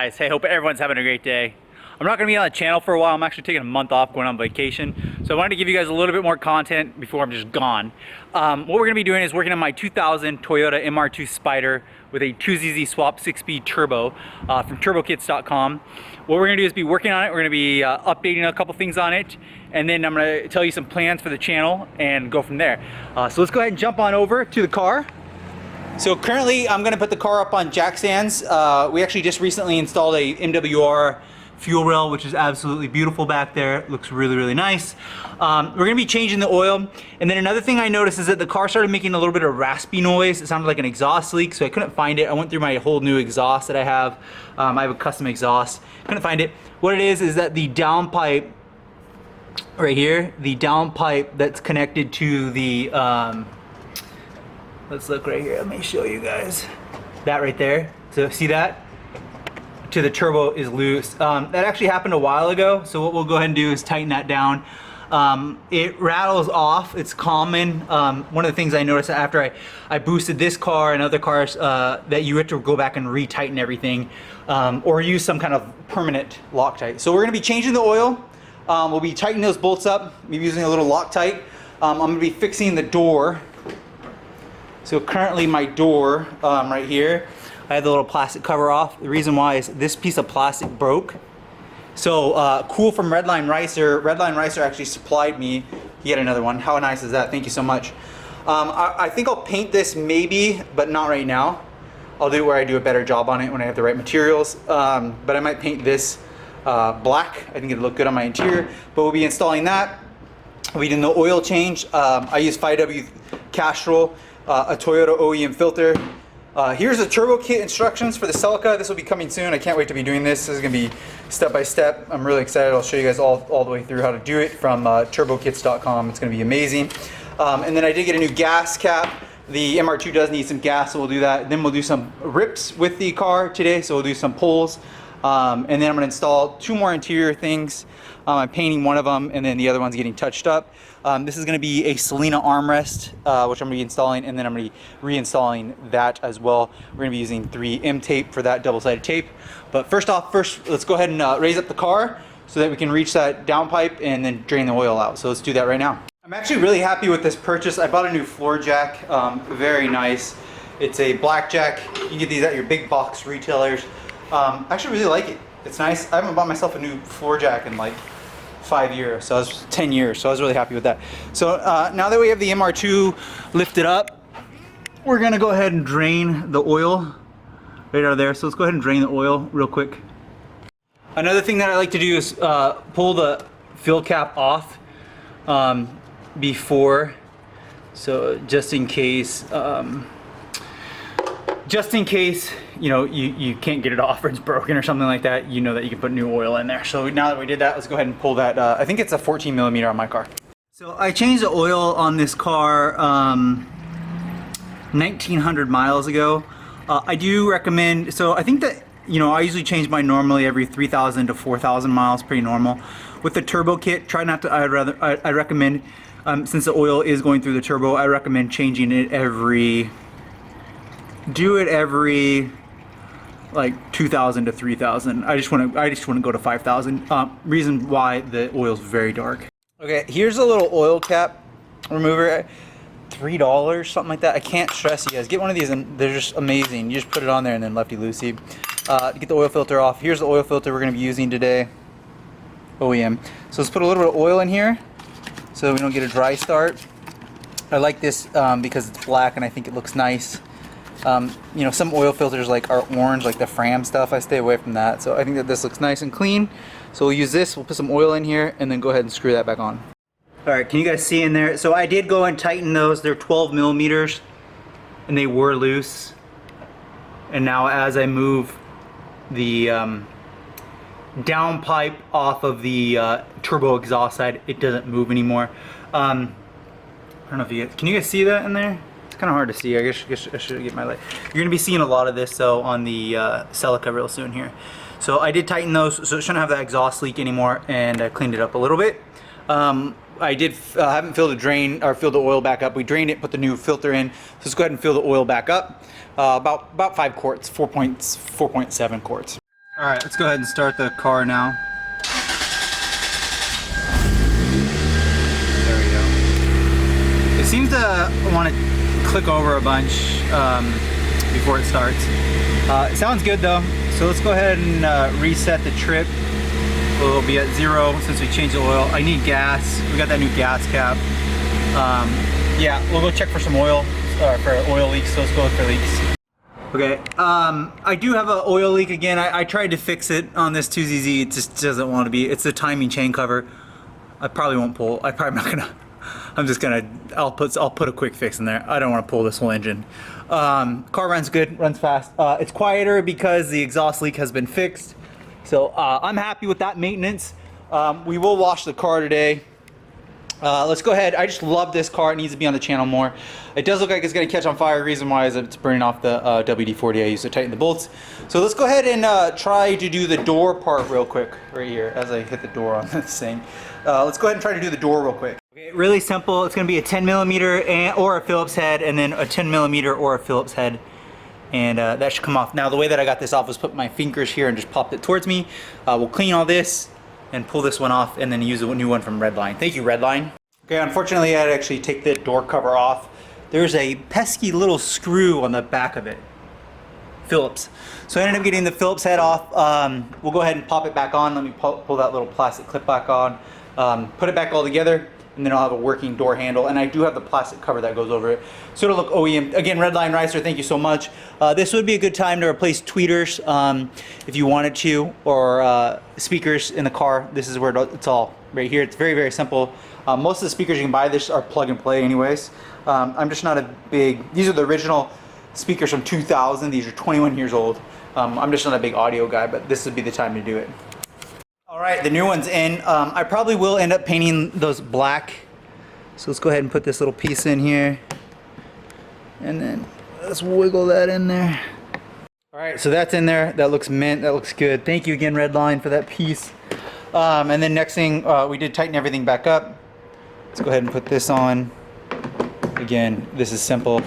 guys? Hey, hope everyone's having a great day. I'm not going to be on the channel for a while. I'm actually taking a month off going on vacation. So I wanted to give you guys a little bit more content before I'm just gone. What we're going to be doing is working on my 2000 Toyota MR2 Spyder with a 2ZZ swap 6-speed turbo from turbokits.com. What we're going to do is be working on it. We're going to be updating a couple things on it. And then I'm going to tell you some plans for the channel and go from there. So let's go ahead and jump on over to the car. So currently I'm going to put the car up on jack stands. We actually just recently installed a MWR fuel rail, which is absolutely beautiful back there. It looks really, really nice. We're going to be changing the oil. And then another thing I noticed is that the car started making a little bit of raspy noise. It sounded like an exhaust leak, so I couldn't find it. I went through my whole new exhaust that I have. I have a custom exhaust. Couldn't find it. What it is that the downpipe right here, the downpipe that's connected to the let's look right here. Let me show you guys. That right there. So see that? To the turbo is loose. That actually happened a while ago. So what we'll go ahead and do is tighten that down. It rattles off. It's common. One of the things I noticed after I boosted this car and other cars that you have to go back and retighten everything or use some kind of permanent Loctite. So we're going to be changing the oil. We'll be tightening those bolts up. Maybe using a little Loctite. I'm going to be fixing the door. So currently my door right here, I had the little plastic cover off. The reason why is this piece of plastic broke. So cool from Redline Ricer. Redline Ricer actually supplied me yet another one. How nice is that? Thank you so much. I think I'll paint this maybe, but not right now. I'll do it where I do a better job on it when I have the right materials. But I might paint this black. I think it'll look good on my interior. But we'll be installing that. We'll be doing the oil change. I use 5W Castrol. A Toyota OEM filter. Here's the turbo kit instructions for the CELICA. This will be coming soon. I can't wait to be doing this. This is going to be step by step. I'm really excited. I'll show you guys all the way through how to do it from turbokits.com. It's going to be amazing. And then I did get a new gas cap. The MR2 does need some gas, so we'll do that. Then we'll do some rips with the car today, so we'll do some pulls. And then I'm going to install 2 more interior things. I'm painting one of them, and then the other one's getting touched up. This is going to be a Selena armrest, which I'm going to be installing, and then I'm going to be reinstalling that as well. We're going to be using 3M tape for that double-sided tape. But first let's go ahead and raise up the car so that we can reach that downpipe and then drain the oil out. So let's do that right now. I'm actually really happy with this purchase. I bought a new floor jack, very nice. It's a black jack. You can get these at your big box retailers. I actually really like it. It's nice. I haven't bought myself a new floor jack in like 5 years, so I was 10 years, so I was really happy with that. So now that we have the MR2 lifted up, we're gonna go ahead and drain the oil right out of there. So let's go ahead and drain the oil real quick. Another thing that I like to do is pull the fill cap off before, so just in case you know you can't get it off or it's broken or something like that, you know that you can put new oil in there. So now that we did that, let's go ahead and pull that. I think it's a 14 millimeter on my car. So I changed the oil on this car 1900 miles ago. I do recommend, so I think that, you know, I usually change mine normally every 3,000 to 4,000 miles, pretty normal. With the turbo kit, try not to, I recommend, since the oil is going through the turbo, I recommend changing it every like 2,000 to 3,000. I just want to go to 5,000. Reason why the oil's very dark. Okay, here's a little oil cap remover. $3, something like that. I can't stress you guys. Get one of these and they're just amazing. You just put it on there and then lefty loosey. To get the oil filter off. Here's the oil filter we're going to be using today. OEM. So let's put a little bit of oil in here so we don't get a dry start. I like this because it's black and I think it looks nice. You know, some oil filters like are orange, like the Fram stuff. I stay away from that. So I think that this looks nice and clean. So we'll use this. We'll put some oil in here and then go ahead and screw that back on. All right, can you guys see in there? So I did go and tighten those. They're 12 millimeters and they were loose. And now as I move the downpipe off of the turbo exhaust side, it doesn't move anymore. I don't know if you guys, can you guys see that in there? It's kind of hard to see. I guess I should get my light. You're going to be seeing a lot of this though on the CELICA real soon here. So I did tighten those so it shouldn't have that exhaust leak anymore, and I cleaned it up a little bit. I haven't filled the drain or filled the oil back up. We drained it, put the new filter in. So let's go ahead and fill the oil back up. About 5 quarts, 4.7 quarts. All right, let's go ahead and start the car now. There we go. It seems to want to click over a bunch before it starts. It sounds good though, so let's go ahead and reset the trip. It'll be at 0 since we changed the oil. I need gas. We got that new gas cap. Yeah, we'll go check for some oil, for oil leaks, so let's go look for leaks. Okay, I do have an oil leak again. I tried to fix it on this 2ZZ. It just doesn't want to be. It's the timing chain cover. I probably won't pull. I'm not gonna. I'm just gonna. I'll put a quick fix in there. I don't want to pull this whole engine. Car runs good, runs fast. It's quieter because the exhaust leak has been fixed. So I'm happy with that maintenance. We will wash the car today. Let's go ahead. I just love this car. It needs to be on the channel more. It does look like it's going to catch on fire. The reason why is that it's burning off the WD-40 I used to tighten the bolts. So let's go ahead and try to do the door part real quick right here as I hit the door on this thing. Let's go ahead and try to do the door real quick. Okay, really simple. It's going to be a 10mm or a Phillips head, and then a 10mm or a Phillips head. And that should come off. Now the way that I got this off was put my fingers here and just popped it towards me. We'll clean all this and pull this one off and then use a new one from Redline. Thank you, Redline. Okay, unfortunately I had to actually take the door cover off. There's a pesky little screw on the back of it. Phillips. So I ended up getting the Phillips head off. We'll go ahead and pop it back on. Let me pull that little plastic clip back on. Put it back all together, and then I'll have a working door handle. And I do have the plastic cover that goes over it. So it'll look OEM. Again, Redline Ricer, thank you so much. This would be a good time to replace tweeters if you wanted to, or speakers in the car. This is where it's all right here. It's very, very simple. Most of the speakers you can buy this are plug and play anyways. I'm just not a big, these are the original speakers from 2000. These are 21 years old. I'm just not a big audio guy, but this would be the time to do it. All right, the new one's in. I probably will end up painting those black. So let's go ahead and put this little piece in here. And then let's wiggle that in there. All right, so that's in there. That looks mint, that looks good. Thank you again, Redline, for that piece. And then next thing, we did tighten everything back up. Let's go ahead and put this on. Again, this is simple.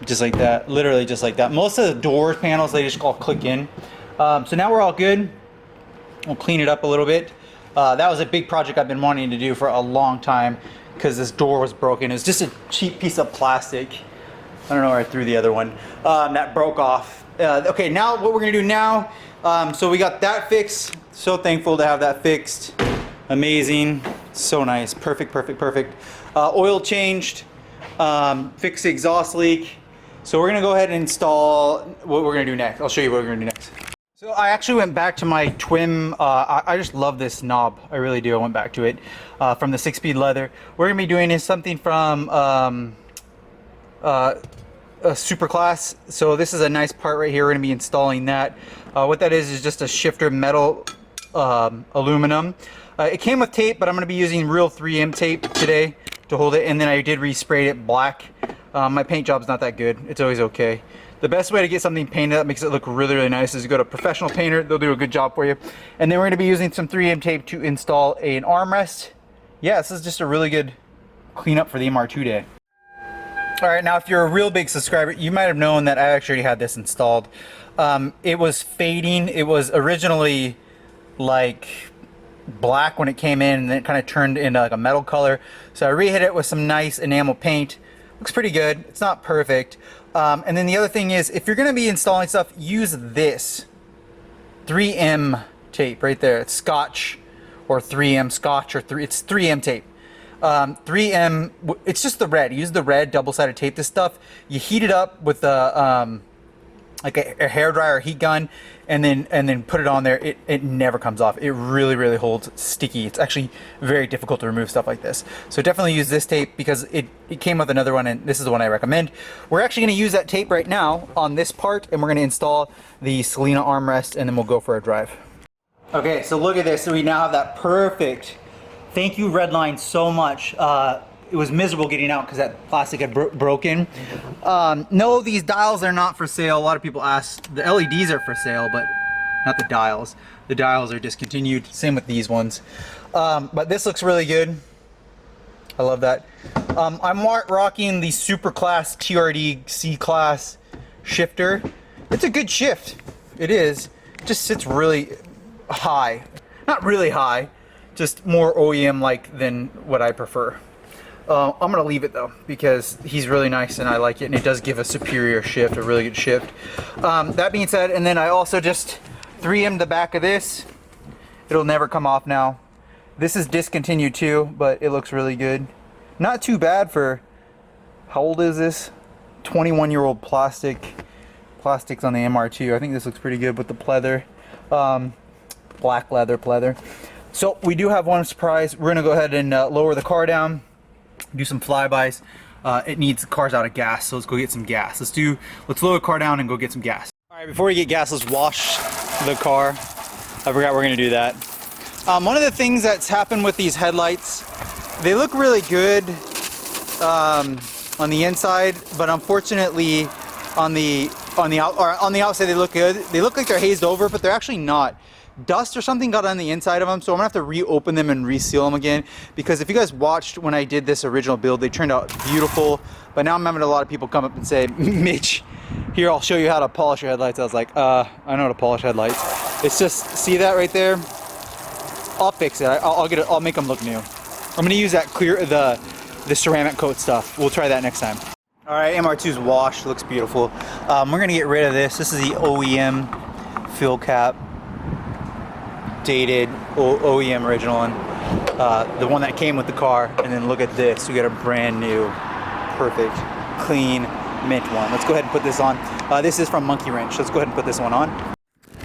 Just like that, literally just like that. Most of the door panels, they just all click in. So now we're all good. We'll clean it up a little bit. That was a big project I've been wanting to do for a long time because this door was broken. It's just a cheap piece of plastic. I don't know where I threw the other one. That broke off. Okay, now what we're gonna do now, so we got that fixed. So thankful to have that fixed. Amazing, so nice, perfect, perfect, perfect. Oil changed, fixed the exhaust leak. So we're gonna go ahead and install what we're gonna do next. I'll show you what we're gonna do next. So I actually went back to my twin. I just love this knob. I really do. I went back to it from the 6-speed leather. We're gonna be doing is something from a super class. So this is a nice part right here. We're gonna be installing that. What that is just a shifter metal aluminum. It came with tape, but I'm gonna be using real 3M tape today to hold it. And then I did respray it black. My paint job's not that good. It's always okay. The best way to get something painted that makes it look really, really nice is to go to a professional painter. They'll do a good job for you. And then we're gonna be using some 3M tape to install an armrest. Yeah, this is just a really good cleanup for the MR2 day. All right, now if you're a real big subscriber, you might have known that I actually had this installed. It was fading. It was originally like black when it came in, and then it kind of turned into like a metal color. So I re-hit it with some nice enamel paint. Looks pretty good. It's not perfect. And then the other thing is, if you're going to be installing stuff, use this 3M tape right there. It's Scotch or 3M Scotch or it's 3M tape. 3M, it's just the red. Use the red double-sided tape. This stuff, you heat it up with a like a hairdryer heat gun, and then put it on there. It never comes off. It really, really holds sticky. It's actually very difficult to remove stuff like this. So definitely use this tape because it came with another one, and this is the one I recommend. We're actually going to use that tape right now on this part, and we're going to install the SPYDER armrest, and then we'll go for a drive. Okay, so look at this. So we now have that perfect. Thank you, Redline, so much. It was miserable getting out because that plastic had broken. No, these dials are not for sale. A lot of people ask. The LEDs are for sale, but not the dials. The dials are discontinued. Same with these ones. But this looks really good. I love that. I'm rocking the Super Class TRD C-Class shifter. It's a good shift. it is. It just sits really high. Not really high, just more OEM like than what I prefer. I'm gonna leave it though, because he's really nice and I like it, and it does give a superior shift, a really good shift. That being said, and then I also just 3M'd the back of this. It'll never come off now. This is discontinued too, but it looks really good. Not too bad for, how old is this? 21-year-old plastics on the MR2. I think this looks pretty good with the pleather, black leather pleather. So we do have one surprise. We're gonna go ahead and lower the car down, do some flybys. It needs, the car's out of gas, so let's go get some gas. Let's lower the car down and go get some gas. All right, before we get gas, let's wash the car. I forgot we're gonna do that. One of the things that's happened with these headlights, they look really good on the inside, but unfortunately on the outside they look good. They look like they're hazed over, but they're actually not. Dust or something got on the inside of them, so I'm gonna have to reopen them and reseal them again, because if you guys watched when I did this original build, they turned out beautiful, but now I'm having a lot of people come up and say, Mitch, here, I'll show you how to polish your headlights. I was like, I know how to polish headlights. It's just, see that right there? I'll fix it. I'll make them look new. I'm gonna use that the ceramic coat stuff. We'll try that next time. All right, MR2's washed, looks beautiful. We're gonna get rid of this. This is the OEM fill cap, dated OEM original one, the one that came with the car. And then look at this, we got a brand new, perfect, clean mint one. Let's go ahead and put this on. This is from Monkey Wrench. Let's go ahead and put this one on.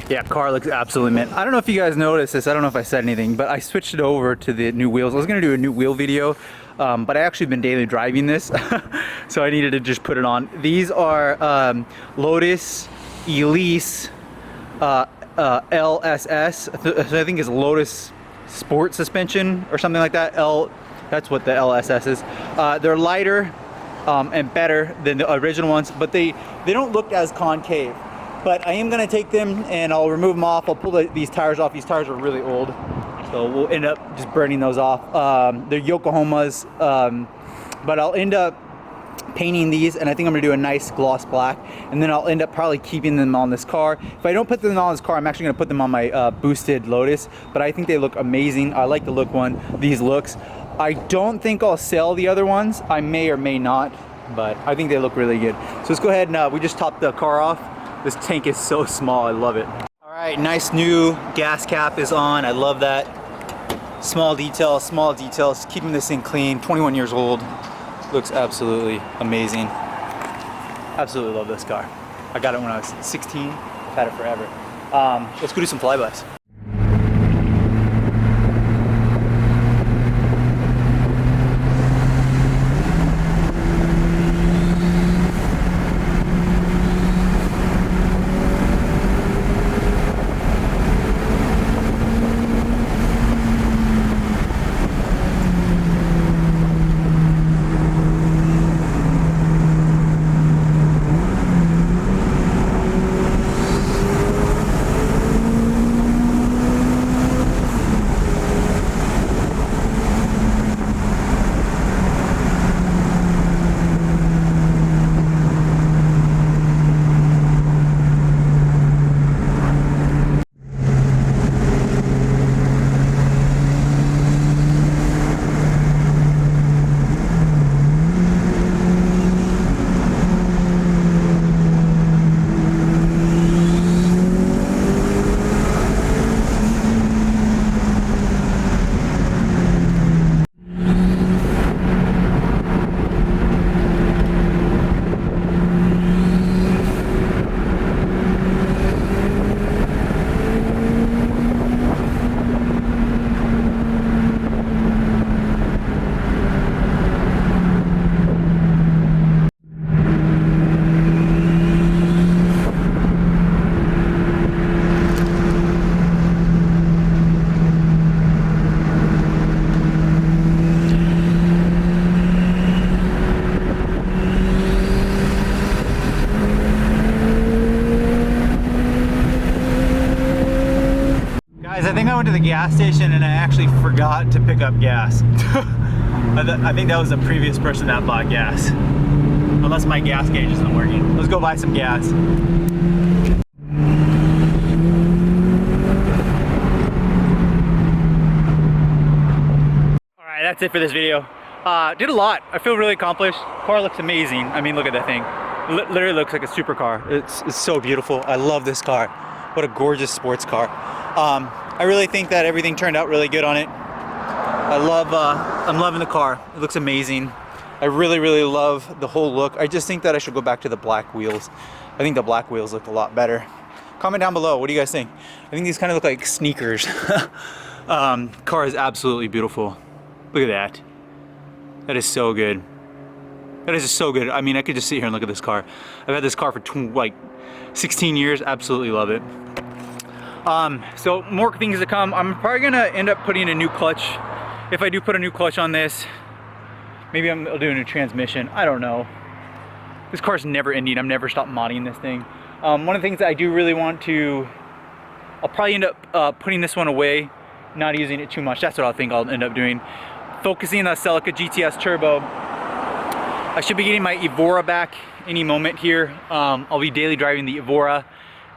Yeah, car looks absolutely mint. I don't know if you guys noticed this. I don't know if I said anything, but I switched it over to the new wheels. I was gonna do a new wheel video, but I actually been daily driving this, so I needed to just put it on. These are LOTUS ELISE LSS. So I think it's Lotus Sport Suspension or something like that. That's what the LSS is. They're lighter and better than the original ones, but they don't look as concave. But I am gonna take them and I'll remove them off. I'll pull these tires off. These tires are really old, so we'll end up just burning those off. They're Yokohamas, but I'll end up painting these, and I think I'm gonna do a nice gloss black, and then I'll end up probably keeping them on this car. If I don't put them on this car, I'm actually gonna put them on my boosted Lotus, but I think they look amazing. I like the look these looks. I don't think I'll sell the other ones. I may or may not, but I think they look really good. So let's go ahead and we just topped the car off. This tank is so small, I love it. All right, nice new gas cap is on. I love that. Small details, keeping this thing clean. 21 years old. Looks absolutely amazing. Absolutely love this car. I got it when I was 16. I've had it forever. Let's go do some flybys. To the gas station and I actually forgot to pick up gas. I think that was the previous person that bought gas. Unless my gas gauge isn't working. Let's go buy some gas. that's it for this video. Did a lot. I feel really accomplished. Car looks amazing. I mean, look at that thing. Literally looks like a supercar. It's so beautiful. I love this car. What a gorgeous sports car. I really think that everything turned out really good on it. I'm loving the car. It looks amazing. I really love the whole look. I just think that I should go back to the black wheels. I think the black wheels look a lot better. Comment down below, what do you guys think? I think these kind of look like sneakers. Car is absolutely beautiful. Look at that. That is so good. That is just so good. I mean, I could just sit here and look at this car. I've had this car for like 16 years. Absolutely love it. So more things to come. I'm probably gonna end up putting a new clutch. If I do put a new clutch on this, maybe I'll do a new transmission. I don't know. This car's never ending. I'm never stopped modding this thing. One of the things that I do really want to, I'll probably end up putting this one away, not using it too much. That's what I think I'll end up doing. Focusing on CELICA GTS Turbo. I should be getting my EVORA back any moment here. I'll be daily driving the EVORA,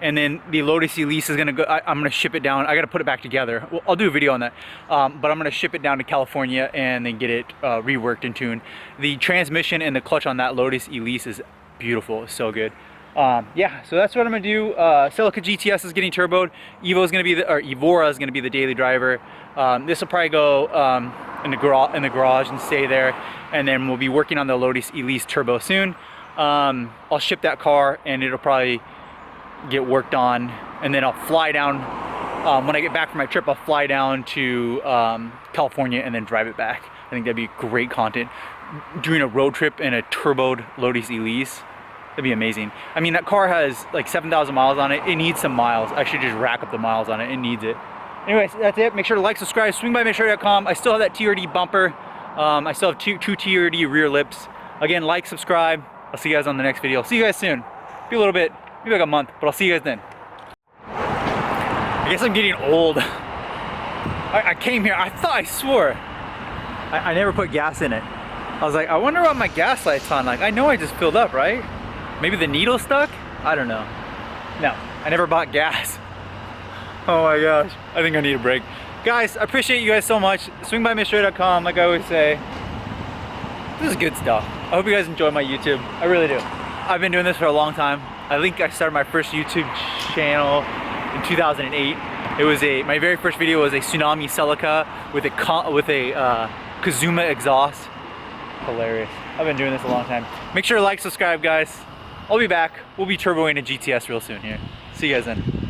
and then the LOTUS ELISE is gonna go. I'm gonna ship it down. I gotta put it back together. Well, I'll do a video on that, but I'm gonna ship it down to California and then get it reworked and tuned. The transmission and the clutch on that LOTUS ELISE is beautiful. It's so good. Yeah, so that's what I'm gonna do. CELICA GTS is getting turboed. EVORA is gonna be the daily driver. This will probably go in the garage and stay there, and then we'll be working on the LOTUS ELISE turbo soon. I'll ship that car and it'll probably get worked on, and then I'll fly down. When I get back from my trip, I'll fly down to California and then drive it back. I think that'd be great content. Doing a road trip in a turboed LOTUS ELISE. That'd be amazing. I mean, that car has like 7,000 miles on it. It needs some miles. I should just rack up the miles on it. It needs it. Anyways, that's it. Make sure to like, subscribe, swing by MITCHDORE.com. I still have that TRD bumper. I still have two TRD rear lips. Again, like, subscribe. I'll see you guys on the next video. See you guys soon. Be a little bit, maybe like a month, but I'll see you guys then. I guess I'm getting old. I came here, I swore. I never put gas in it. I was like, I wonder what my gas light's on. Like, I know I just filled up, right? Maybe the needle stuck? I don't know. No, I never bought gas. Oh my gosh, I think I need a break. Guys, I appreciate you guys so much. Swing by MITCHDORE.com, like I always say. This is good stuff. I hope you guys enjoy my YouTube. I really do. I've been doing this for a long time. I think I started my first YouTube channel in 2008. It was my very first video was a tsunami CELICA with a Kazuma exhaust. Hilarious. I've been doing this a long time. Make sure to like, subscribe, guys. I'll be back. We'll be turboing a GTS real soon here. See you guys then.